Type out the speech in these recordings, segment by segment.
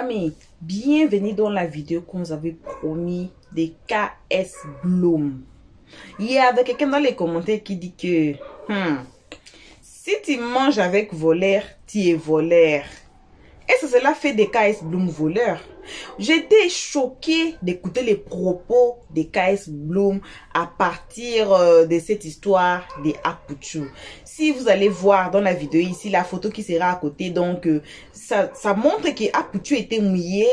amis, bienvenue dans la vidéo qu'on vous avait promis des KS Bloom. Il y avait quelqu'un dans les commentaires qui dit que si tu manges avec voleur, tu es voleur. Et cela fait des KS Bloom voleurs. J'étais choquée d'écouter les propos des KS Bloom à partir de cette histoire des Apuchu. Si vous allez voir dans la vidéo ici, la photo qui sera à côté, donc ça montre que Apuchu était mouillé.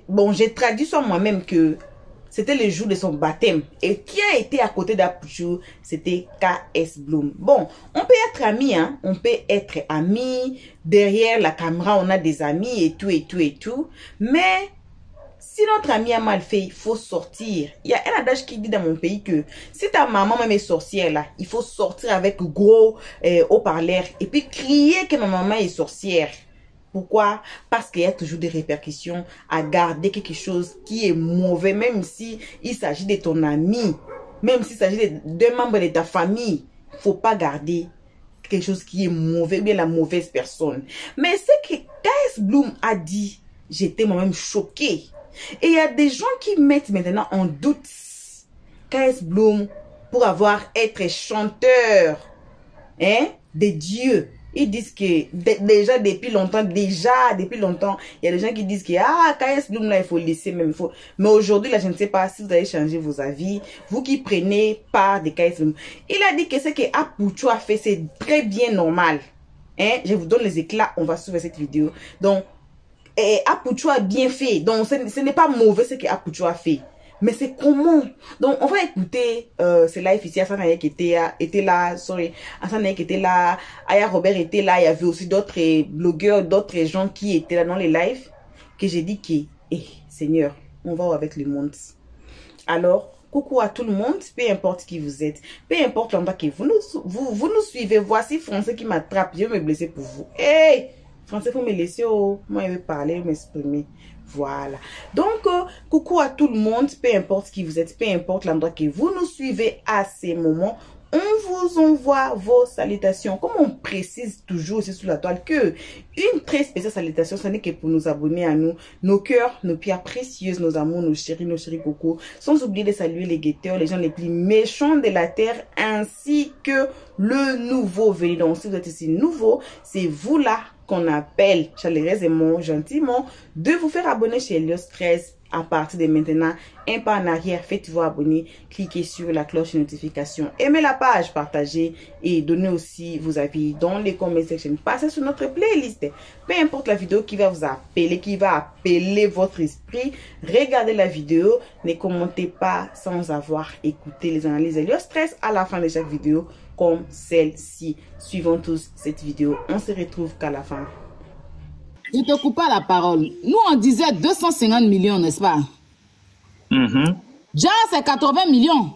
Bon, j'ai traduit sur moi-même que c'était le jour de son baptême. Et qui a été à côté d'Apuchu, c'était KS Bloom. Bon, on peut être amis, hein. On peut être amis. Derrière la caméra, on a des amis et tout, et tout, et tout. Mais si notre ami a mal fait, il faut sortir. Il y a un adage qui dit dans mon pays que si ta maman même est sorcière, là, il faut sortir avec gros haut-parleur et puis crier que ma maman est sorcière. Pourquoi? Parce qu'il y a toujours des répercussions à garder quelque chose qui est mauvais, même si il s'agit de ton ami, même s'il s'agit d'un membre de ta famille. Faut pas garder quelque chose qui est mauvais, ou bien la mauvaise personne. Mais ce que KS Bloom a dit, j'étais moi-même choquée. Et il y a des gens qui mettent maintenant en doute KS Bloom pour être chanteur, hein, des dieux. Ils disent que déjà depuis longtemps, il y a des gens qui disent que KS Bloom là il faut laisser même. Mais aujourd'hui là je ne sais pas si vous allez changer vos avis. Vous qui prenez part de KS Bloom, il a dit que ce que Apuchu a fait c'est très bien normal. Hein? Je vous donne les éclats, on va suivre cette vidéo. Donc Apuchu a bien fait. Donc ce n'est pas mauvais ce que Apuchu a fait. Mais c'est comment? Donc, on va écouter ce live ici. Hassan Ayek était là. Sorry. Hassan Ayek était là. Aya Robert était là. Il y avait aussi d'autres blogueurs, d'autres gens qui étaient là dans les lives. Que j'ai dit que, Seigneur, on va avec le monde. Alors, coucou à tout le monde. Peu importe qui vous êtes. Peu importe l'endroit que vous nous suivez. Voici Français qui m'attrape. Je vais me blesser pour vous. Hey! Français, faut me laisser. Oh. Moi, je vais parler, m'exprimer. Voilà. Donc, coucou à tout le monde, peu importe qui vous êtes, peu importe l'endroit que vous nous suivez à ces moments, on vous envoie vos salutations. Comme on précise toujours aussi sous la toile que une très spéciale salutation, ce n'est que pour nous abonner à nous, nos cœurs, nos pierres précieuses, nos amours, nos chéris cocos, sans oublier de saluer les guetteurs, les gens les plus méchants de la terre, ainsi que le nouveau venu. Donc, si vous êtes ici nouveau, c'est vous là qu'on appelle chaleureusement, gentiment, de vous faire abonner chez Helios 13 à partir de maintenant. Un pas en arrière, faites-vous abonner, cliquez sur la cloche de notification, aimez la page, partagez et donnez aussi vos avis dans les comment section. Passez sur notre playlist. Peu importe la vidéo qui va vous appeler, qui va appeler votre esprit, regardez la vidéo, ne commentez pas sans avoir écouté les analyses Helios 13 à la fin de chaque vidéo, comme celle-ci. Suivons tous cette vidéo. On se retrouve qu'à la fin. Je te coupe pas la parole. Nous, on disait 250 millions, n'est-ce pas? Déjà, c'est 80 millions.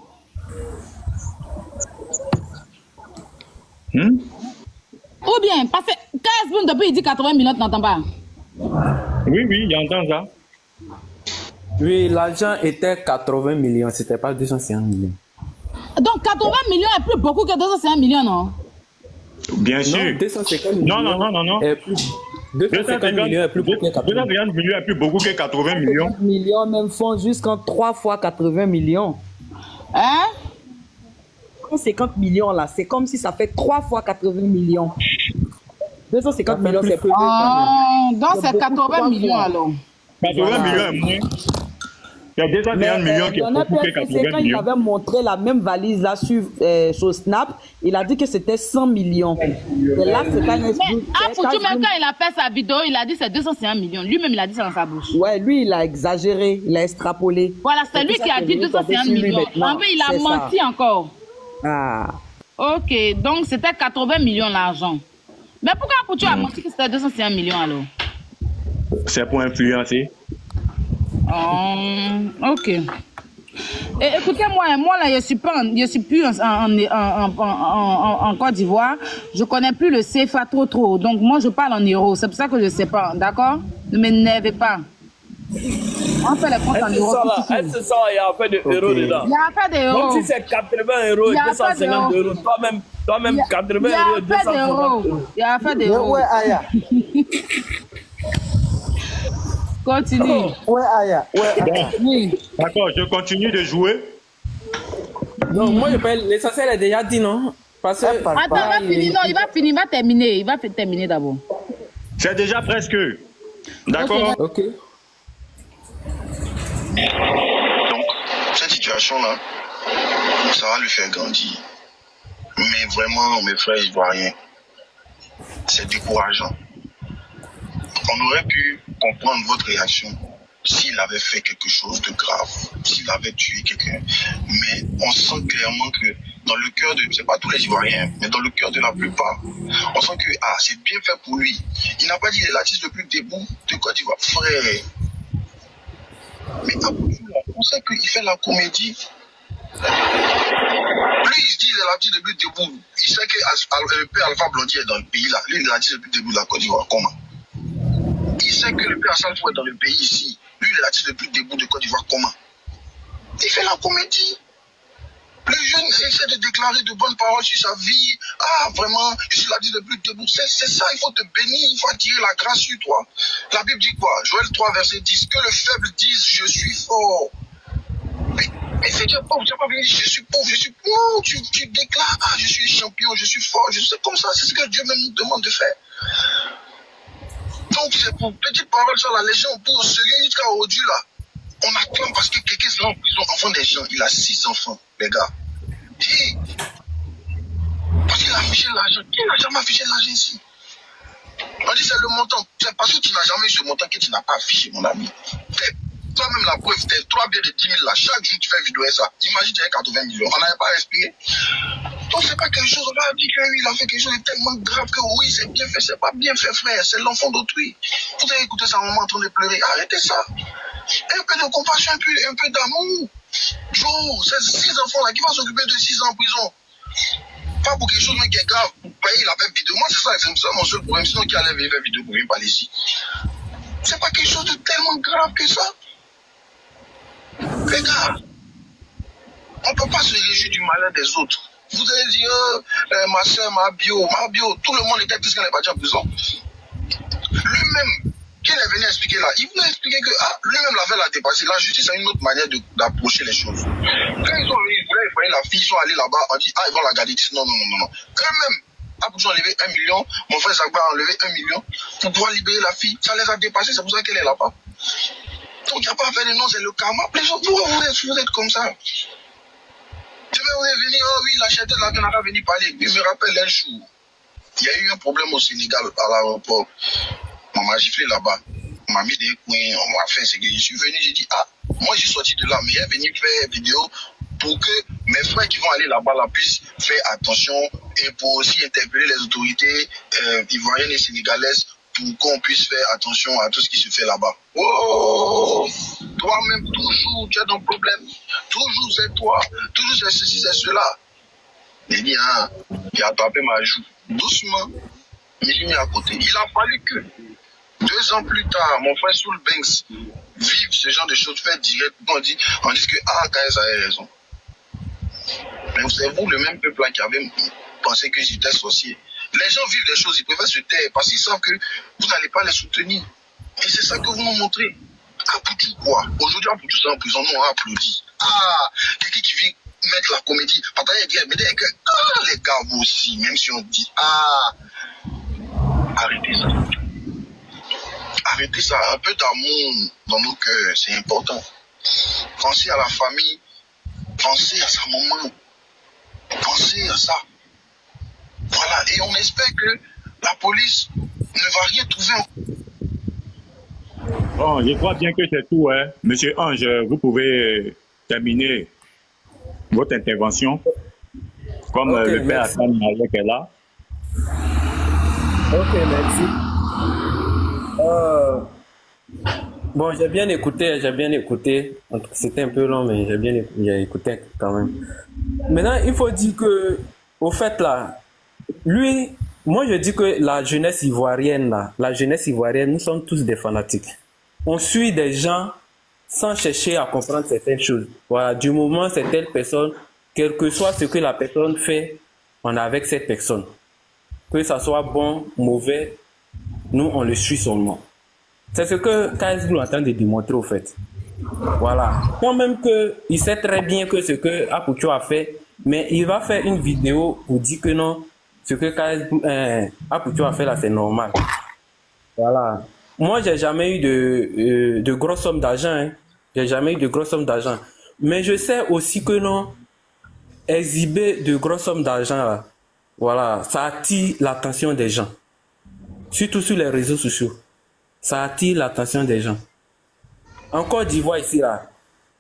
Ou bien, parce que 15 minutes depuis, il dit 80 millions, tu n'entends pas? Oui, j'entends ça. Oui, l'argent était 80 millions, c'était pas 250 millions. Donc 80 millions est plus beaucoup que 250 millions, non? Bien sûr. Non, 250 millions. Non. 250 millions est plus beaucoup que 80 millions. 250 millions est plus beaucoup que 80 millions. 250 millions même font jusqu'en 3 fois 80 millions. Hein? 250 millions là, c'est comme si ça fait 3 fois 80 millions. 250 millions, c'est peu. Donc c'est 80 millions alors. 80 millions est moins. Il y a 250 millions qui est beaucoup que 80 quand il millions. avait montré la même valise là sur Snap, il a dit que c'était 100 millions. Et là, c'est pas une excuse. Mais Apuchu, même quand il a fait sa vidéo, il a dit c'est 250 millions. Lui-même, il a dit ça dans sa bouche. Ouais, lui, il a exagéré, il a extrapolé. Voilà, c'est lui qui a dit 250 millions. En fait, il a menti encore. Ah. Ok, donc c'était 80 millions l'argent. Mais pourquoi Apuchu a menti que c'était 250 millions alors? C'est pour influencer. Ok. Et écoutez, moi là, je suis plus en Côte d'Ivoire. Je connais plus le CFA trop. Donc moi, je parle en euros. C'est pour ça que je sais pas. D'accord? Ne m'énervez pas. On fait les comptes en euros. Elle se sent, il y a un peu d'euros dedans. Il y a un peu d'euros. Même si c'est 80 euros et 250 euros, toi-même 80 euros et 250 euros. Il y a un peu d'euros. Ouais, Aya. Continue. Ouais, Aya. Ouais, Aya. Oui. D'accord, je continue de jouer. Donc, moi, je parle, l'essentiel est déjà dit, non? Parce que. Elle parle Attends, pas. il va finir. Non, il va finir. Il va terminer. Il va terminer d'abord. C'est déjà presque. D'accord? Ok. Donc, cette situation-là, ça va le faire grandir. Mais vraiment, mes frères ivoiriens, c'est décourageant. On aurait pu comprendre votre réaction s'il avait fait quelque chose de grave, s'il avait tué quelqu'un. Mais on sent clairement que dans le cœur de, c'est pas tous les Ivoiriens, mais dans le cœur de la plupart, on sent que c'est bien fait pour lui. Il n'a pas dit il est l'artiste le plus debout de Côte d'Ivoire. Frère. Mais on sait qu'il fait la comédie. Lui, il se dit il est l'artiste le plus debout. Il sait que le père Alpha Blondy est dans le pays là. Lui, il est l'artiste le plus debout de la Côte d'Ivoire. Comment? Il sait que le père Salfou est dans le pays ici. Lui, il est l'artiste le plus debout de Côte d'Ivoire. Comment? Il fait la comédie. Le jeune essaie de déclarer de bonnes paroles sur sa vie. Vraiment, je suis l'artiste le plus debout. C'est ça, il faut te bénir, il faut attirer la grâce sur toi. La Bible dit quoi? Joël 3, verset 10. Que le faible dise, je suis fort. Mais c'est Dieu pauvre, tu n'as pas venu dire, je suis pauvre, je suis pauvre. Non, tu déclares, je suis champion, je suis fort. Je sais comme ça, c'est ce que Dieu même nous demande de faire. Donc, c'est pour petite parole sur la Légion, pour ce jusqu'à aujourd'hui là. On acclame parce que quelqu'un est en prison, enfant des gens. Il a 6 enfants, les gars. Hey. Parce qu'il a affiché l'argent. Qui n'a jamais affiché l'argent ici? On dit c'est le montant. C'est parce que tu n'as jamais eu ce montant que tu n'as pas affiché, mon ami. Toi-même, la preuve, t'es 3 billets de 10 000 là. Chaque jour, tu fais vidéo ça. Imagine, tu as 80 millions. On n'avait pas respiré. Donc, c'est pas quelque chose. On va dire qu'il a fait quelque chose de tellement grave que oui, c'est bien fait. C'est pas bien fait, frère. C'est l'enfant d'autrui. Vous avez écouté sa maman en train de pleurer. Arrêtez ça. Un peu de compassion, un peu d'amour. Joe, c'est 6 enfants là qui vont s'occuper de 6 ans en prison. Pas pour quelque chose qui est grave. Pour payer la même vidéo. Moi, c'est ça mon seul problème. Sinon, qui allait venir faire vidéo pour venir parler ici. C'est pas quelque chose de tellement grave que ça. Les gars, on ne peut pas se réjouir du malheur des autres. Vous allez dire, ma soeur, ma bio, tout le monde était triste quand elle est partie en prison. Lui-même, qui est venu expliquer là, il voulait expliquer que lui-même l'avait la dépassé. La justice a une autre manière d'approcher les choses. Quand ils sont venus, ils voulaient effrayer la fille, ils sont allés là-bas, on dit, ils vont la garder. Ils disent non. Eux-mêmes, ils ont enlevé 1 million, mon frère Sagba a enlevé 1 million pour pouvoir libérer la fille. Ça les a dépassés, c'est pour ça qu'elle est là-bas. Donc il n'y a pas à faire de nom, c'est le karma. Les gens, pourquoi vous êtes comme ça? Je vais vous venir, oui, la chaîne de la Canada va venir parler. Je me rappelle un jour, il y a eu un problème au Sénégal à l'aéroport. On m'a giflé là-bas. On m'a mis des coins, on m'a fait ce que je suis venu, j'ai dit, moi je suis sorti de là, mais il est venu faire une vidéo pour que mes frères qui vont aller là-bas là, puissent faire attention et pour aussi interpeller les autorités ivoiriennes et sénégalaises pour qu'on puisse faire attention à tout ce qui se fait là-bas. Oh, toi-même, toujours, tu as ton problème. Toujours, c'est toi. Toujours, c'est ceci, c'est cela. J'ai dit, il a tapé ma joue. Doucement, mais j'ai mis à côté. Il a fallu que 2 ans plus tard, mon frère Soul Banks vive ce genre de choses, fait direct. On dit que, Kaes avait raison. Mais c'est vous, le même peuple qui avait pensé que j'étais sorcier. Les gens vivent des choses, ils préfèrent se taire parce qu'ils savent que vous n'allez pas les soutenir. Et c'est ça que vous nous montrez. Apoutou quoi? Aujourd'hui, Apoutou c'est en prison, nous on a applaudi. Quelqu'un qui vient mettre la comédie. Les gars, vous aussi, même si on dit arrêtez ça. Arrêtez ça. Un peu d'amour dans nos cœurs, c'est important. Pensez à la famille, pensez à sa maman, pensez à ça. Voilà, et on espère que la police ne va rien trouver. Bon, je crois bien que c'est tout, hein. Monsieur Ange, vous pouvez terminer votre intervention. Comme le père Hassan Malek est là. Ok, merci. Bon, j'ai bien écouté. C'était un peu long, mais j'ai écouté quand même. Maintenant, il faut dire que, au fait là, lui, moi je dis que la jeunesse ivoirienne nous sommes tous des fanatiques. On suit des gens sans chercher à comprendre certaines choses. Voilà, du moment c'est telle personne, quel que soit ce que la personne fait, on est avec cette personne. Que ça soit bon, mauvais, nous on le suit seulement. C'est ce que KS Blue est en train de démontrer, au fait. Voilà. Quand même qu'il sait très bien que ce que Apucho a fait, mais il va faire une vidéo pour dire que non, ce que Apucho a fait là, c'est normal. Voilà. Moi, j'ai jamais eu de grosses sommes d'argent. Hein. J'ai jamais eu de grosses sommes d'argent. Mais je sais aussi que non, exhiber de grosses sommes d'argent là, voilà, ça attire l'attention des gens. Surtout sur les réseaux sociaux. Ça attire l'attention des gens. En Côte d'Ivoire ici là,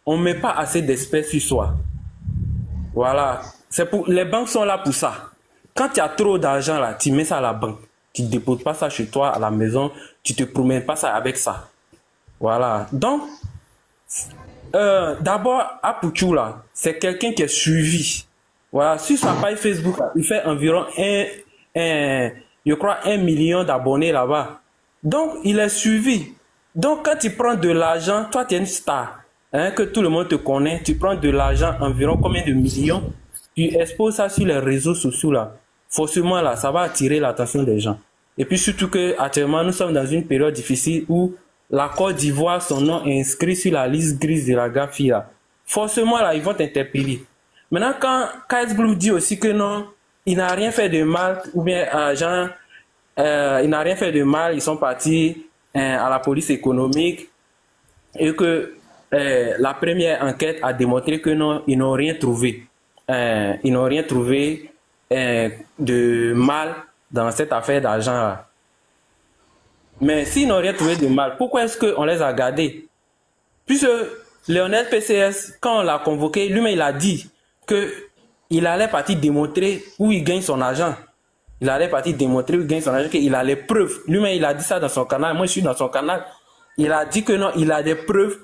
on met pas assez d'espèces sur soi. Voilà. Les banques sont là pour ça. Quand tu as trop d'argent là, tu mets ça à la banque. Tu ne déposes pas ça chez toi à la maison. Tu te promènes pas ça avec ça. Voilà. Donc, d'abord, Apucho là, c'est quelqu'un qui est suivi. Voilà. Sur sa page Facebook, là, il fait environ je crois 1 million d'abonnés là-bas. Donc, il est suivi. Donc, quand tu prends de l'argent, toi, tu es une star, hein, que tout le monde te connaît, tu prends de l'argent, environ combien de millions, tu exposes ça sur les réseaux sociaux, là. Forcément, là, ça va attirer l'attention des gens. Et puis, surtout que, actuellement, nous sommes dans une période difficile où la Côte d'Ivoire, son nom est inscrit sur la liste grise de la GAFI, là. Forcément, là, ils vont t'interpeller. Maintenant, quand KS Blue dit aussi que non, il n'a rien fait de mal, ou bien, il n'a rien fait de mal, ils sont partis à la police économique et que la première enquête a démontré que non, ils n'ont rien trouvé. Ils n'ont rien trouvé de mal dans cette affaire d'argent-là. Mais s'ils n'ont rien trouvé de mal, pourquoi est-ce qu'on les a gardés? Puisque Lionel PCS, quand on l'a convoqué, lui-même il a dit qu'il allait partir démontrer où il gagne son argent. Il allait partir démontrer où il gagne son argent, qu'il a les preuves. Lui-même il a dit ça dans son canal. Moi je suis dans son canal. Il a dit que non, il a des preuves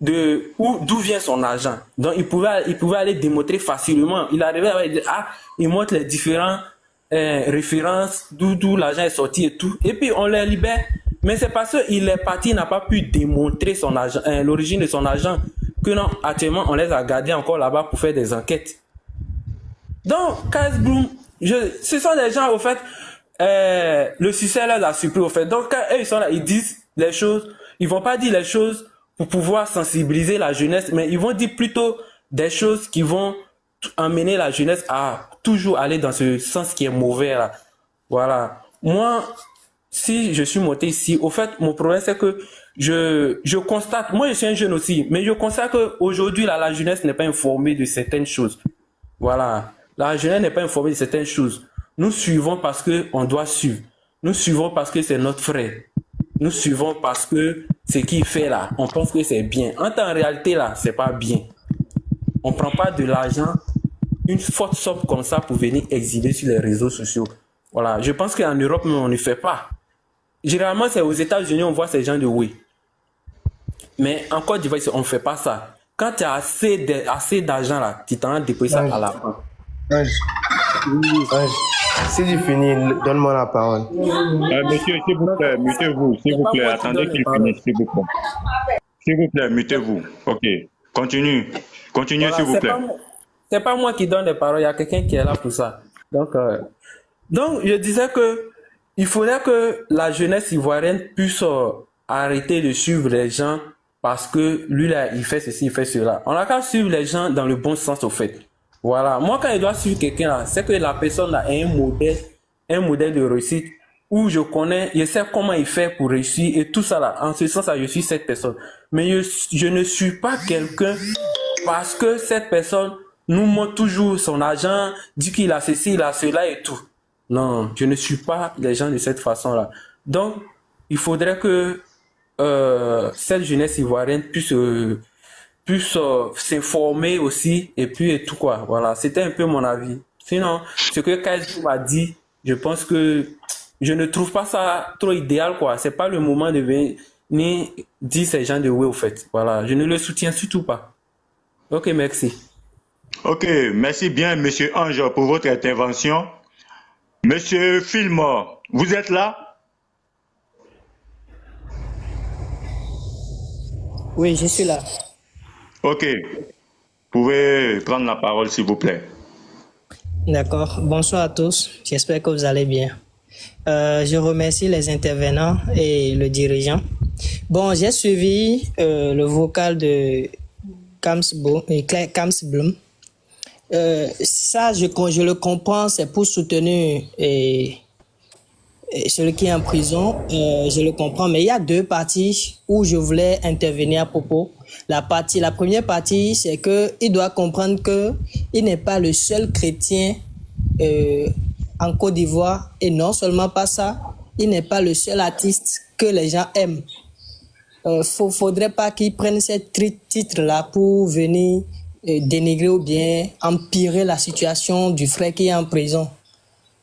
de d'où vient son argent. Donc il pouvait aller démontrer facilement. Il arrivait à dire, il montre les différents références d'où l'argent est sorti et tout. Et puis on les libère. Mais c'est parce qu'il est parti, il n'a pas pu démontrer son argent, l'origine de son argent, que non, actuellement on les a gardés encore là-bas pour faire des enquêtes. Donc KS Blue, ce sont des gens au fait, le succès là l'a surpris au fait. Donc quand eux ils sont là, ils disent les choses, ils vont pas dire les choses pour pouvoir sensibiliser la jeunesse, mais ils vont dire plutôt des choses qui vont amener la jeunesse à toujours aller dans ce sens qui est mauvais là. Voilà. Moi, si je suis monté ici, au fait, mon problème c'est que je constate, moi je suis un jeune aussi, mais je constate qu'aujourd'hui là, la jeunesse n'est pas informée de certaines choses. Voilà. La jeunesse n'est pas informée de certaines choses. Nous suivons parce que on doit suivre. Nous suivons parce que c'est notre frère. Nous suivons parce que ce qu'il fait là, on pense que c'est bien. En réalité là, c'est pas bien. On prend pas de l'argent, une forte somme comme ça pour venir exhiber sur les réseaux sociaux. Voilà. Je pense qu'en Europe, on ne fait pas. Généralement, c'est aux États-Unis, on voit ces gens de oui. Mais en Côte d'Ivoire, on ne fait pas ça. Quand tu as assez d'argent là, tu t'en as déposé ça à la fin. Ange, si tu finis, donne-moi la parole. Monsieur, s'il vous plaît, mutez-vous, s'il vous plaît. Attendez qu'il finisse, s'il vous plaît. S'il vous plaît, mutez-vous. Ok, continue. Continuez, voilà, s'il vous plaît. C'est pas moi qui donne les paroles, il y a quelqu'un qui est là pour ça. Donc je disais que il faudrait que la jeunesse ivoirienne puisse arrêter de suivre les gens parce que lui là, il fait ceci, il fait cela. On a qu'à suivre les gens dans le bon sens au fait. Voilà. Moi, quand je dois suivre quelqu'un là, c'est que la personne là a un modèle de réussite où je connais, je sais comment il fait pour réussir et tout ça là. En ce sens là, je suis cette personne. Mais je ne suis pas quelqu'un parce que cette personne nous montre toujours son argent, dit qu'il a ceci, il a cela et tout. Non, je ne suis pas les gens de cette façon là. Donc, il faudrait que cette jeunesse ivoirienne puisse s'informer aussi et puis et tout quoi. Voilà, c'était un peu mon avis. Sinon, ce que KS m'a dit, je pense que je ne trouve pas ça trop idéal quoi. C'est pas le moment de venir dire ces gens de oui au fait. Voilà, je ne le soutiens surtout pas. Ok, merci. Ok, merci bien Monsieur Ange pour votre intervention. Monsieur Fillmore, vous êtes là? Oui, je suis là. Ok. Vous pouvez prendre la parole, s'il vous plaît. D'accord. Bonsoir à tous. J'espère que vous allez bien. Je remercie les intervenants et le dirigeant. Bon, j'ai suivi le vocal de Kams Bloom. Ça, je le comprends, c'est pour soutenir celui qui est en prison. Je le comprends, mais il y a deux parties où je voulais intervenir à propos. La première partie, c'est qu'il doit comprendre qu'il n'est pas le seul chrétien en Côte d'Ivoire. Et non seulement pas ça, il n'est pas le seul artiste que les gens aiment. Faudrait pas qu'il prenne ces titres-là pour venir dénigrer ou bien empirer la situation du frère qui est en prison.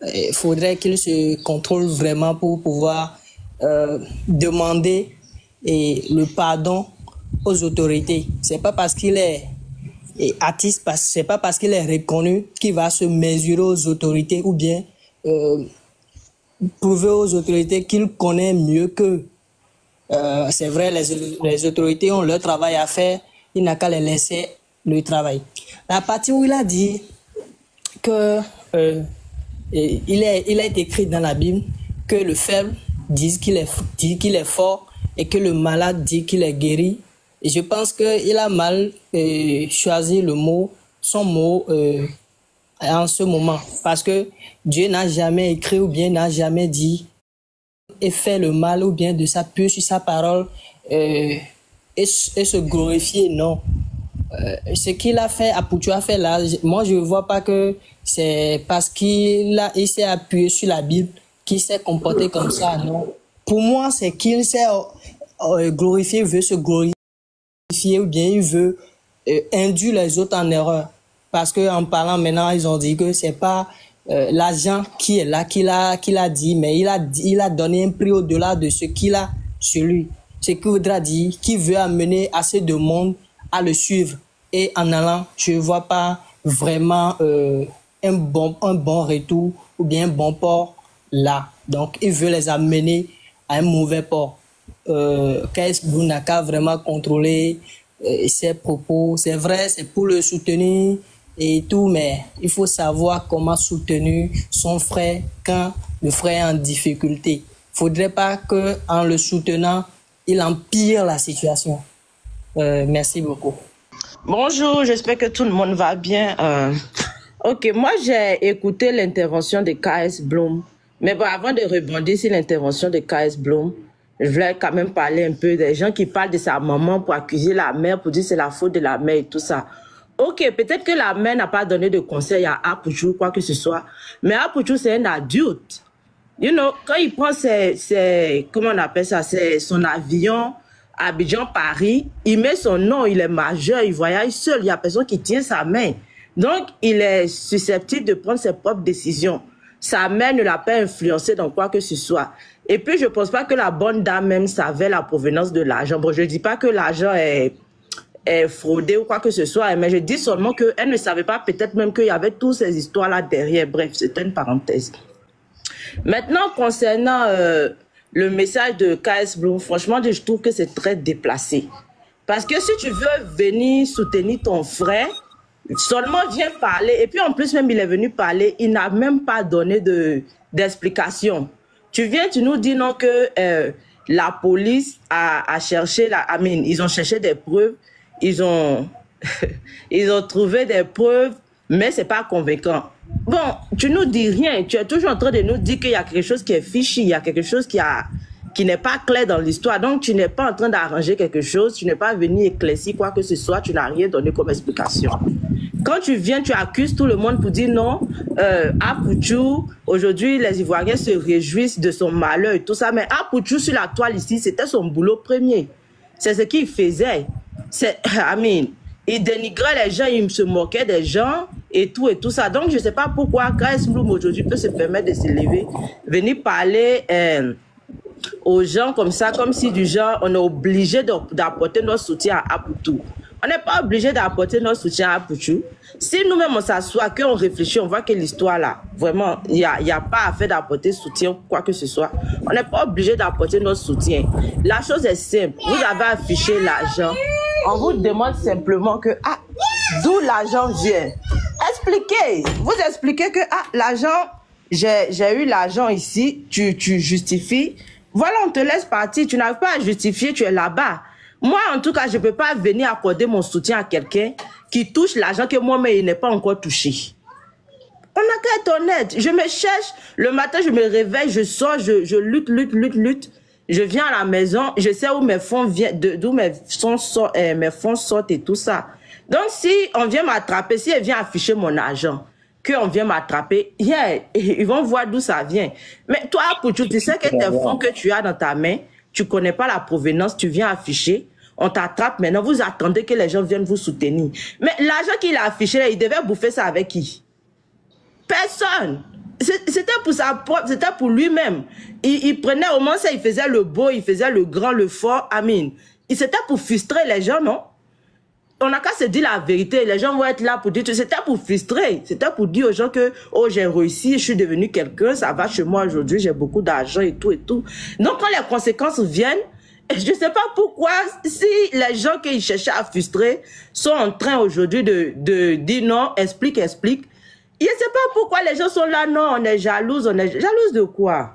Il faudrait qu'il se contrôle vraiment pour pouvoir demander le pardon aux autorités. C'est pas parce qu'il est artiste, c'est pas parce qu'il est reconnu qu'il va se mesurer aux autorités ou bien prouver aux autorités qu'il connaît mieux qu'eux. C'est vrai, les autorités ont leur travail à faire, il n'a qu'à les laisser le travail. La partie où il a dit que il est écrit dans la Bible que le faible dit qu'il est fort et que le malade dit qu'il est guéri. Et je pense qu'il a mal choisi son mot en ce moment. Parce que Dieu n'a jamais écrit ou bien n'a jamais dit et fait le mal ou bien de s'appuyer sur sa parole et se glorifier. Non. Ce qu'il a fait, Apoutou a fait là, moi je ne vois pas que c'est parce qu'il s'est appuyé sur la Bible qu'il s'est comporté comme ça. Non. Pour moi, c'est qu'il s'est glorifié, veut se glorifier ou bien il veut induire les autres en erreur. Parce qu'en parlant maintenant, ils ont dit que c'est pas l'agent qui est là, qu'il a dit, mais il a donné un prix au-delà de ce qu'il a sur lui. Ce qui voudra dire qu'il veut amener assez de monde à le suivre. Et en allant, je ne vois pas vraiment un bon retour ou bien un bon port là. Donc, il veut les amener à un mauvais port. KS Bloom n'a qu'à vraiment contrôler ses propos. C'est vrai, c'est pour le soutenir et tout, mais il faut savoir comment soutenir son frère quand le frère est en difficulté. Il ne faudrait pas qu'en le soutenant, il empire la situation. Merci beaucoup. Bonjour, j'espère que tout le monde va bien. Ok, moi j'ai écouté l'intervention de KS Bloom, mais bon, avant de rebondir sur l'intervention de KS Bloom, je voulais quand même parler un peu des gens qui parlent de sa maman pour accuser la mère, pour dire que c'est la faute de la mère et tout ça. Ok, peut-être que la mère n'a pas donné de conseil à Apoutou, quoi que ce soit, mais Apoutou c'est un adulte. You know, quand il prend comment on appelle ça, c'est son avion, Abidjan-Paris, il met son nom, il est majeur, il voyage seul, il n'y a personne qui tient sa main. Donc, il est susceptible de prendre ses propres décisions. Sa mère ne l'a pas influencé dans quoi que ce soit. Et puis, je ne pense pas que la bonne dame même savait la provenance de l'argent. Bon, je ne dis pas que l'argent est fraudé ou quoi que ce soit, mais je dis seulement qu'elle ne savait pas peut-être même qu'il y avait toutes ces histoires-là derrière. Bref, c'était une parenthèse. Maintenant, concernant le message de KS Bloom, franchement, je trouve que c'est très déplacé. Parce que si tu veux venir soutenir ton frère, seulement viens parler. Et puis en plus, même il est venu parler, il n'a même pas donné d'explication. Tu viens, tu nous dis non que la police a cherché, ils ont cherché des preuves, ils ont trouvé des preuves, mais c'est pas convaincant. Bon, tu nous dis rien, tu es toujours en train de nous dire qu'il y a quelque chose qui est fichu, il y a quelque chose qui n'est pas clair dans l'histoire. Donc, tu n'es pas en train d'arranger quelque chose, tu n'es pas venu éclaircir quoi que ce soit, tu n'as rien donné comme explication. Quand tu viens, tu accuses tout le monde pour dire non, Apoutou, aujourd'hui, les Ivoiriens se réjouissent de son malheur et tout ça, mais Apoutou sur la toile ici, c'était son boulot premier. C'est ce qu'il faisait. Il dénigrait les gens, il se moquait des gens et tout ça. Donc, je ne sais pas pourquoi KS Bloom aujourd'hui peut se permettre de se lever, venir parler aux gens comme ça, comme si du genre, on est obligé d'apporter notre soutien à Apoutou. On n'est pas obligé d'apporter notre soutien à Apoutou. Si nous-mêmes on s'assoit, qu'on réfléchit, on voit que l'histoire là, vraiment, il n'y a pas à faire d'apporter soutien, quoi que ce soit. On n'est pas obligé d'apporter notre soutien. La chose est simple. Vous avez affiché l'argent. On vous demande simplement que, d'où l'argent vient. Expliquez. Vous expliquez que, l'argent, j'ai eu l'argent ici, tu justifies. Voilà, on te laisse partir. Tu n'arrives pas à justifier, tu es là-bas. Moi, en tout cas, je ne peux pas venir accorder mon soutien à quelqu'un qui touche l'argent que moi-même, il n'est pas encore touché. On n'a qu'à être honnête. Je me cherche. Le matin, je me réveille, je sors, je lutte. Je viens à la maison, je sais où mes fonds viennent, d'où mes fonds sortent et tout ça. Donc, si on vient m'attraper, si elle vient afficher mon argent, qu'on vient m'attraper, ils vont voir d'où ça vient. Mais toi, Pouchou, tu sais que tes fonds que tu as dans ta main, tu connais pas la provenance, tu viens afficher, on t'attrape maintenant, vous attendez que les gens viennent vous soutenir. Mais l'argent qu'il a affiché, là, il devait bouffer ça avec qui? Personne. C'était pour sa propre, c'était pour lui-même. Il prenait au moins ça, il faisait le beau, il faisait le grand, le fort, Amine. C'était pour frustrer les gens, non? On n'a qu'à se dire la vérité. Les gens vont être là pour dire, c'était pour frustrer. C'était pour dire aux gens que, oh, j'ai réussi, je suis devenu quelqu'un, ça va chez moi aujourd'hui, j'ai beaucoup d'argent et tout et tout. Donc, quand les conséquences viennent, je ne sais pas pourquoi, si les gens qui cherchaient à frustrer sont en train aujourd'hui de dire non, explique. Je ne sais pas pourquoi les gens sont là, non, on est jalouse de quoi?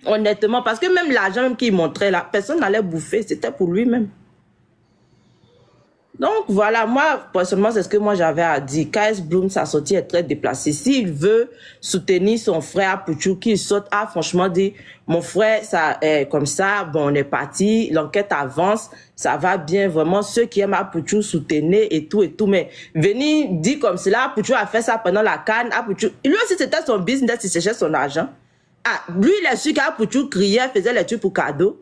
Honnêtement, parce que même l'argent même qu'il montrait là, personne n'allait bouffer, c'était pour lui-même. Donc voilà, moi, personnellement, c'est ce que moi j'avais à dire. KS Bloom, sa sortie est très déplacée. S'il veut soutenir son frère Pouchou, qu'il saute, franchement, dit, mon frère, ça est comme ça, bon, on est parti, l'enquête avance, ça va bien, vraiment, ceux qui aiment Pouchou, soutenez et tout, mais venir dire comme cela, Pouchou a fait ça pendant la canne, Pouchou, lui aussi c'était son business, il cherchait son argent. Lui, il a su qu'Apouchou criait, faisait les trucs pour cadeau.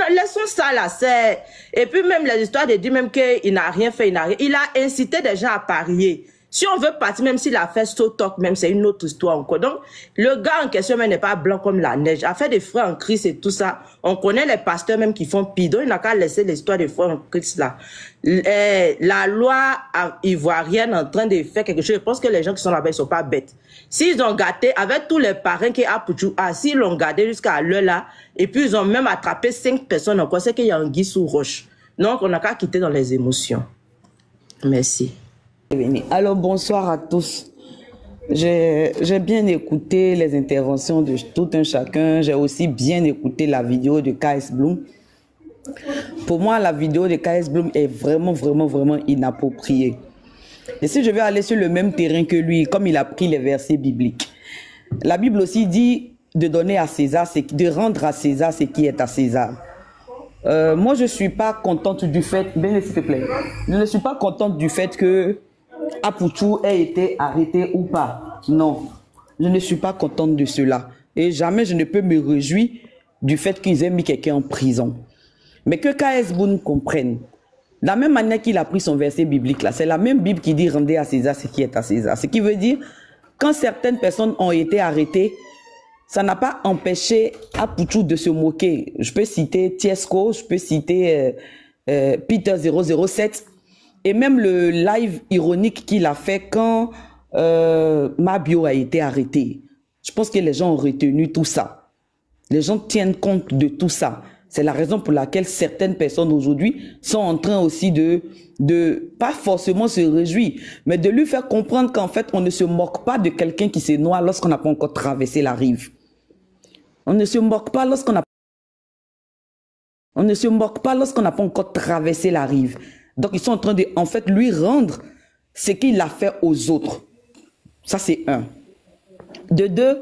Laissons ça là, c'est... Et puis même les histoires de dire même qu'il n'a rien fait, il a incité des gens à parier. Si on veut partir, même s'il a fait so talk, même c'est une autre histoire encore. Donc, le gars en question même n'est pas blanc comme la neige. A fait des frères en Christ et tout ça. On connaît les pasteurs même qui font pire. Donc, il n'a qu'à laisser l'histoire des frères en Christ là. La loi ivoirienne en train de faire quelque chose. Je pense que les gens qui sont là-bas, ils sont pas bêtes. S'ils ont gâté, avec tous les parrains qui a Pouchou, s'ils l'ont gardé jusqu'à l'heure là, et puis ils ont même attrapé 5 personnes encore, c'est qu'il y a un guy sous roche. Donc, on n'a qu'à quitter dans les émotions. Merci. Alors, bonsoir à tous. J'ai bien écouté les interventions de tout un chacun. J'ai aussi bien écouté la vidéo de KS Bloom. Pour moi, la vidéo de KS Bloom est vraiment inappropriée. Et si je vais aller sur le même terrain que lui, comme il a pris les versets bibliques, la Bible aussi dit de donner à César, de rendre à César ce qui est à César. Moi, je ne suis pas contente du fait, s'il te plaît, je ne suis pas contente du fait que Apouchou ait été arrêté ou pas. Non, je ne suis pas contente de cela. Et jamais je ne peux me réjouir du fait qu'ils aient mis quelqu'un en prison. Mais que KS Bloom comprenne, de la même manière qu'il a pris son verset biblique là, c'est la même Bible qui dit rendez à César ce qui est à César. Ce qui veut dire, quand certaines personnes ont été arrêtées, ça n'a pas empêché Apouchou de se moquer. Je peux citer Tiesco, je peux citer Peter 007, et même le live ironique qu'il a fait quand Mabio a été arrêté. Je pense que les gens ont retenu tout ça. Les gens tiennent compte de tout ça. C'est la raison pour laquelle certaines personnes aujourd'hui sont en train aussi de pas forcément se réjouir, mais de lui faire comprendre qu'en fait, on ne se moque pas de quelqu'un qui se noie lorsqu'on n'a pas encore traversé la rive. On ne se moque pas lorsqu'on n'a pas encore traversé la rive. Donc, ils sont en train de, en fait, lui rendre ce qu'il a fait aux autres. Ça, c'est un. De deux,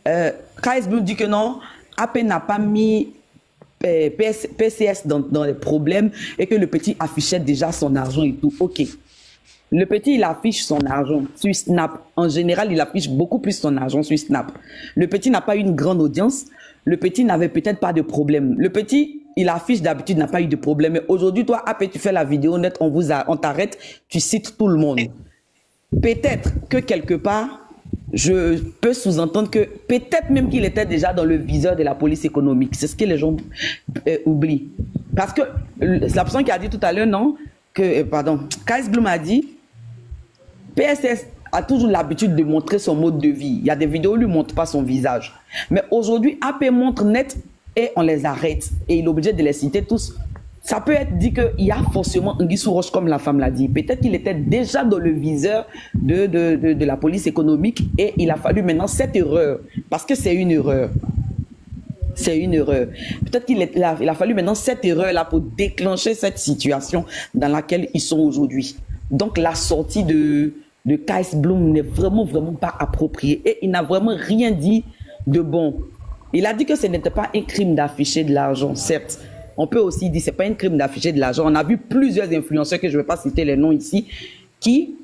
KS Bloom dit que non, AP n'a pas mis PCS dans les problèmes et que le petit affichait déjà son argent et tout. Ok. Le petit, il affiche son argent sur Snap. En général, il affiche beaucoup plus son argent sur Snap. Le petit n'a pas eu une grande audience. Le petit n'avait peut-être pas de problème. Le petit, il affiche d'habitude, n'a pas eu de problème. Mais aujourd'hui, toi, après, tu fais la vidéo net, on t'arrête, tu cites tout le monde. Peut-être que quelque part, je peux sous-entendre que peut-être même qu'il était déjà dans le viseur de la police économique. C'est ce que les gens oublient. Parce que c'est la personne qui a dit tout à l'heure, non, que, pardon, KS Bloom a dit, PSS a toujours l'habitude de montrer son mode de vie. Il y a des vidéos où il ne montre pas son visage. Mais aujourd'hui, AP montre net et on les arrête. Et il est obligé de les citer tous. Ça peut être dit qu'il y a forcément un guissou roche, comme la femme l'a dit. Peut-être qu'il était déjà dans le viseur de la police économique et il a fallu maintenant cette erreur. Parce que c'est une erreur. c'est une erreur. Peut-être il a fallu maintenant cette erreur-là pour déclencher cette situation dans laquelle ils sont aujourd'hui. Donc la sortie de K.S. Bloom n'est vraiment pas appropriée et il n'a vraiment rien dit de bon. Il a dit que ce n'était pas un crime d'afficher de l'argent, certes. On peut aussi dire que ce n'est pas un crime d'afficher de l'argent. On a vu plusieurs influenceurs, que je ne vais pas citer les noms ici, qui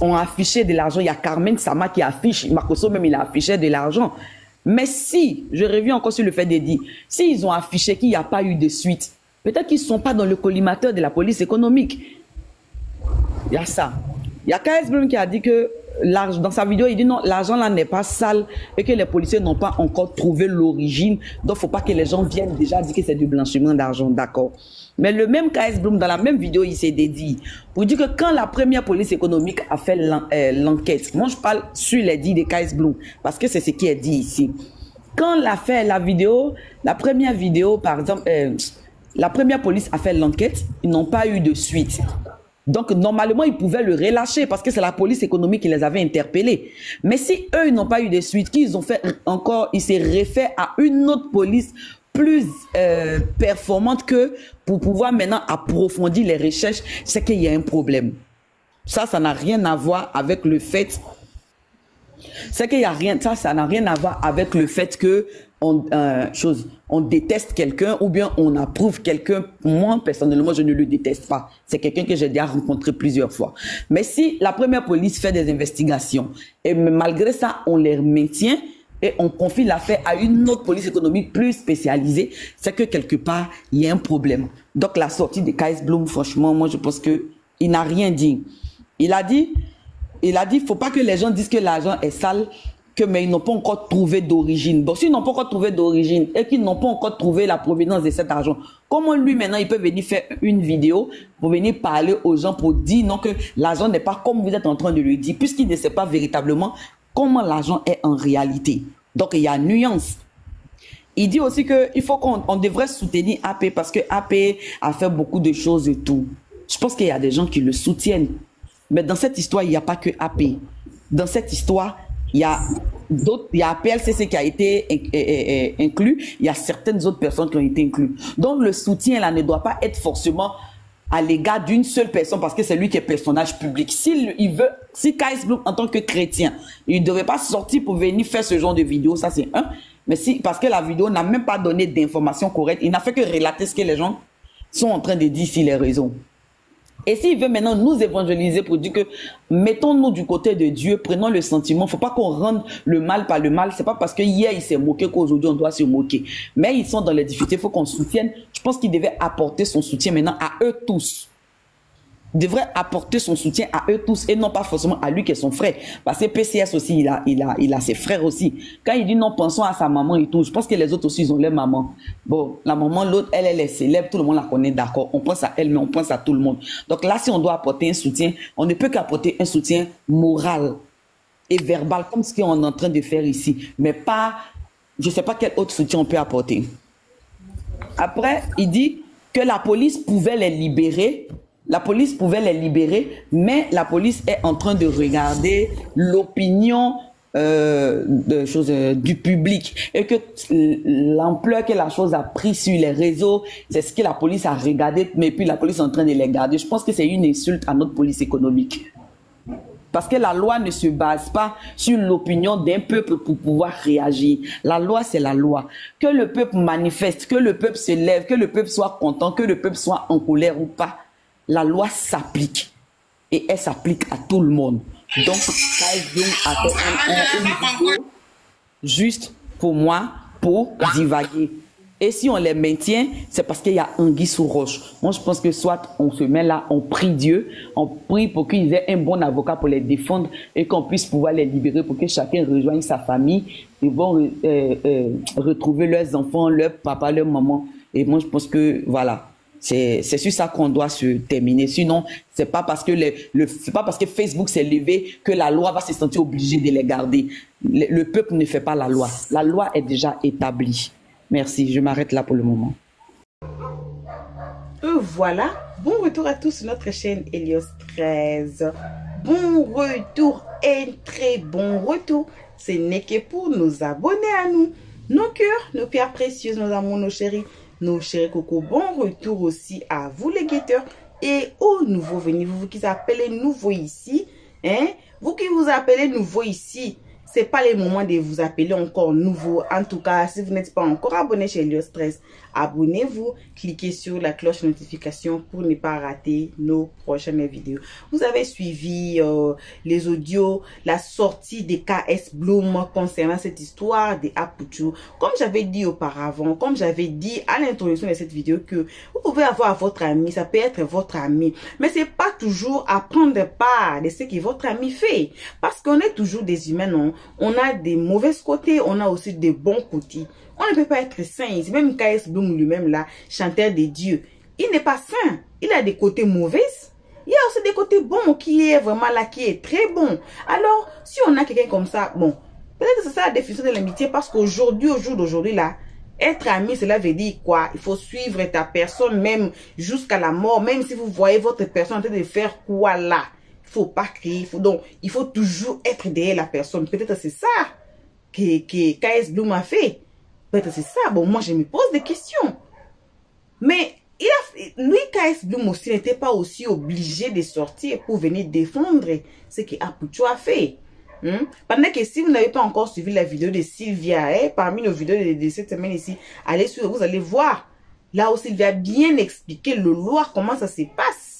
ont affiché de l'argent. Il y a Carmen Sama qui affiche, Marcoso même il a affiché de l'argent. Mais si, je reviens encore sur le fait de dire, s'ils ont affiché qu'il n'y a pas eu de suite, peut-être qu'ils ne sont pas dans le collimateur de la police économique. Il y a ça. Il y a K.S. Bloom qui a dit que, dans sa vidéo, il dit non, l'argent là n'est pas sale et que les policiers n'ont pas encore trouvé l'origine. Donc, il ne faut pas que les gens viennent déjà dire que c'est du blanchiment d'argent, d'accord. Mais le même K.S. Bloom, dans la même vidéo, il s'est dédié pour dire que quand la première police économique a fait l'enquête, moi je parle sur les dits de K.S. Bloom, parce que c'est ce qui est dit ici. Quand la première vidéo, par exemple, la première police a fait l'enquête, ils n'ont pas eu de suite. Donc, normalement, ils pouvaient le relâcher parce que c'est la police économique qui les avait interpellés. Mais si eux, ils n'ont pas eu de suite, qu'ils ont fait encore, ils s'est référé à une autre police plus performante que pour pouvoir maintenant approfondir les recherches, c'est qu'il y a un problème. Ça n'a rien à voir avec le fait... C'est qu'il y a rien... Ça n'a rien à voir avec le fait que on déteste quelqu'un ou bien on approuve quelqu'un. Moi, personnellement, je ne le déteste pas. C'est quelqu'un que j'ai déjà rencontré plusieurs fois. Mais si la première police fait des investigations et malgré ça, on les maintient et on confie l'affaire à une autre police économique plus spécialisée, c'est que quelque part, il y a un problème. Donc, la sortie de K.S. Bloom, franchement, moi, je pense qu'il n'a rien dit. Il a dit, faut pas que les gens disent que l'argent est sale, mais ils n'ont pas encore trouvé d'origine. Bon, s'ils n'ont pas encore trouvé d'origine et qu'ils n'ont pas encore trouvé la provenance de cet argent, comment lui maintenant il peut venir faire une vidéo pour venir parler aux gens pour dire non que l'argent n'est pas comme vous êtes en train de le dire, puisqu'il ne sait pas véritablement comment l'argent est en réalité. Donc il y a une nuance. Il dit aussi qu'il faut qu'on devrait soutenir AP parce que AP a fait beaucoup de choses et tout. Je pense qu'il y a des gens qui le soutiennent. Mais dans cette histoire, il n'y a pas que AP. Dans cette histoire, il y a PLCC qui a été inclus, il y a certaines autres personnes qui ont été incluses. Donc le soutien là ne doit pas être forcément à l'égard d'une seule personne parce que c'est lui qui est personnage public. Si K.S. Bloom en tant que chrétien, il ne devrait pas sortir pour venir faire ce genre de vidéo, ça c'est un. Mais parce que la vidéo n'a même pas donné d'informations correctes, il n'a fait que relater ce que les gens sont en train de dire sur les réseaux. Et s'il veut maintenant nous évangéliser pour dire que mettons-nous du côté de Dieu, prenons le sentiment, il ne faut pas qu'on rende le mal par le mal. Ce n'est pas parce que hier il s'est moqué qu'aujourd'hui on doit se moquer. Mais ils sont dans les difficultés, il faut qu'on soutienne. Je pense qu'il devait apporter son soutien maintenant à eux tous. Il devrait apporter son soutien à eux tous et non pas forcément à lui qui est son frère. Parce que PCS aussi, il a ses frères aussi. Quand il dit non, pensons à sa maman et tout, je pense que les autres aussi, ils ont leur maman. Bon, la maman, l'autre, elle est célèbre, tout le monde la connaît, d'accord. On pense à elle, mais on pense à tout le monde. Donc là, si on doit apporter un soutien, on ne peut qu'apporter un soutien moral et verbal, comme ce qu'on est en train de faire ici. Mais pas, je ne sais pas quel autre soutien on peut apporter. Après, il dit que la police pouvait les libérer. La police pouvait les libérer, mais la police est en train de regarder l'opinion du public et que l'ampleur que la chose a pris sur les réseaux, c'est ce que la police a regardé, mais puis la police est en train de les garder. Je pense que c'est une insulte à notre police économique. Parce que la loi ne se base pas sur l'opinion d'un peuple pour pouvoir réagir. La loi, c'est la loi. Que le peuple manifeste, que le peuple se lève, que le peuple soit content, que le peuple soit en colère ou pas, la loi s'applique et elle s'applique à tout le monde. Donc, K.S. Bloom a fait une vidéo juste pour moi, pour divaguer. Et si on les maintient, c'est parce qu'il y a anguille sous roche. Moi, je pense que soit on se met là, on prie Dieu, on prie pour qu'il y ait un bon avocat pour les défendre et qu'on puisse pouvoir les libérer pour que chacun rejoigne sa famille. Ils vont retrouver leurs enfants, leur papa, leur maman. Et moi, je pense que, voilà. C'est sur ça qu'on doit se terminer. Sinon, c'est pas parce que c'est pas parce que Facebook s'est levé que la loi va se sentir obligée de les garder. Le peuple ne fait pas la loi. La loi est déjà établie. Merci, je m'arrête là pour le moment. Voilà, bon retour à tous sur notre chaîne Helios 13. Bon retour, un très bon retour. Ce n'est que pour nous abonner à nous. nos cœurs, nos pierres précieuses, nos amours, nos chéris cocos. Bon retour aussi à vous les guetteurs et aux nouveaux venus. Vous qui vous appelez nouveaux ici, hein? Vous qui vous appelez nouveaux ici, c'est pas le moment de vous appeler encore nouveau. En tout cas, si vous n'êtes pas encore abonné chez Elio Stress, abonnez-vous, cliquez sur la cloche de notification pour ne pas rater nos prochaines vidéos. Vous avez suivi les audios, la sortie des KS Bloom concernant cette histoire de Apuchu. Comme j'avais dit auparavant, comme j'avais dit à l'introduction de cette vidéo, que vous pouvez avoir votre ami, ça peut être votre ami, mais c'est pas toujours à prendre part de ce que votre ami fait, parce qu'on est toujours des humains, non? On a des mauvais côtés, on a aussi des bons côtés. On ne peut pas être saint. Même KS Bloom lui-même là, chanteur de Dieu, il n'est pas saint. Il a des côtés mauvais. Il y a aussi des côtés bons qui est vraiment là, qui est très bon. Alors, si on a quelqu'un comme ça, bon, peut-être que c'est ça la définition de l'amitié, parce qu'aujourd'hui, au jour d'aujourd'hui là, être ami, cela veut dire quoi? Il faut suivre ta personne même jusqu'à la mort, même si vous voyez votre personne en train de faire quoi là. Il faut pas crier, donc il faut toujours être derrière la personne. Peut-être c'est ça que KS Bloom a fait. Peut-être c'est ça. Bon, moi je me pose des questions. Mais lui, KS Bloom aussi n'était pas aussi obligé de sortir pour venir défendre ce que Apuchu a fait. Pendant que si vous n'avez pas encore suivi la vidéo de Sylvia, parmi nos vidéos de cette semaine ici, allez sur, vous allez voir. Là où Sylvia a bien expliqué le loi, comment ça se passe.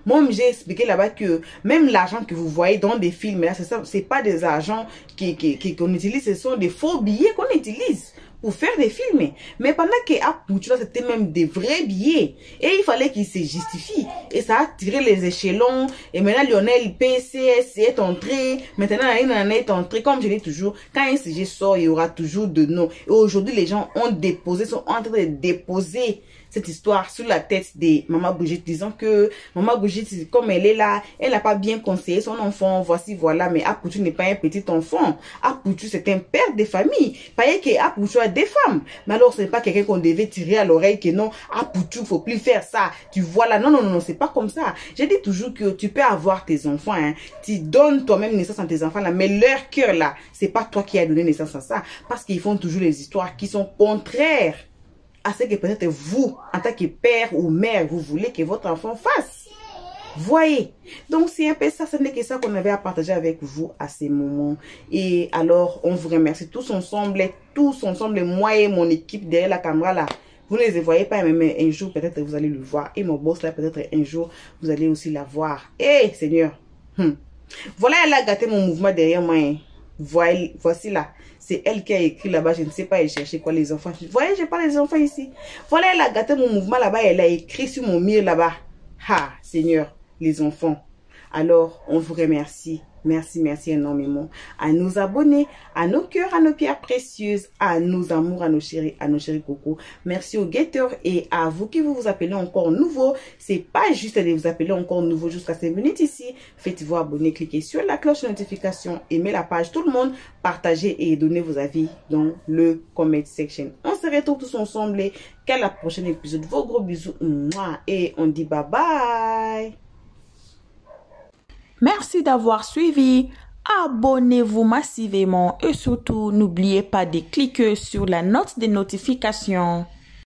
Moi, j'ai expliqué là-bas que même l'argent que vous voyez dans des films, là, c'est pas des argents qu'on utilise, ce sont des faux billets qu'on utilise pour faire des films. Mais pendant que Apuchu, c'était même des vrais billets. Et il fallait qu'il se justifie. Et ça a tiré les échelons. Et maintenant, Lionel PCS est entré. Maintenant, il en est entré. Comme je dis toujours, quand un sujet sort, il y aura toujours de noms. Et aujourd'hui, les gens ont déposé, sont en train de déposer cette histoire sur la tête de Maman Brigitte, disant que Maman Brigitte, comme elle est là, elle n'a pas bien conseillé son enfant, voici, voilà, mais Apuchu n'est pas un petit enfant. Apuchu, c'est un père de famille. Pareil que Apuchu a des femmes. Mais alors, ce n'est pas quelqu'un qu'on devait tirer à l'oreille que non, Apuchu, faut plus faire ça. Tu vois là, non, non, non, c'est pas comme ça. J'ai dit toujours que tu peux avoir tes enfants, hein. Tu donnes toi-même naissance à tes enfants là, mais leur cœur là, c'est pas toi qui as donné naissance à ça. Parce qu'ils font toujours les histoires qui sont contraires à ce que peut-être vous, en tant que père ou mère, vous voulez que votre enfant fasse. Voyez. Donc, c'est un peu ça, ce n'est que ça qu'on avait à partager avec vous à ces moments. Et alors, on vous remercie tous ensemble, moi et mon équipe derrière la caméra là. Vous ne les voyez pas, mais un jour, peut-être vous allez le voir. Et mon boss là, peut-être un jour, vous allez aussi la voir. Eh, Seigneur. Voilà, elle a gâté mon mouvement derrière moi. Voici là. C'est elle qui a écrit là-bas. Je ne sais pas, elle cherchait quoi les enfants. Vous voyez, j'ai pas les enfants ici. Voilà, elle a gâté mon mouvement là-bas. Elle a écrit sur mon mur là-bas. Ah, Seigneur, les enfants. Alors, on vous remercie. Merci, merci énormément à nos abonnés, à nos cœurs, à nos pierres précieuses, à nos amours, à nos chéris cocos. Merci aux guetteurs et à vous qui vous appelez encore nouveau. C'est pas juste de vous appeler encore nouveau jusqu'à 5 minutes ici. Faites-vous abonner, cliquez sur la cloche de notification, aimez la page tout le monde, partagez et donnez vos avis dans le comment section. On se retrouve tous ensemble et qu'à la prochaine épisode. Vos gros bisous et on dit bye bye. Merci d'avoir suivi. Abonnez-vous massivement et surtout n'oubliez pas de cliquer sur la note de notification.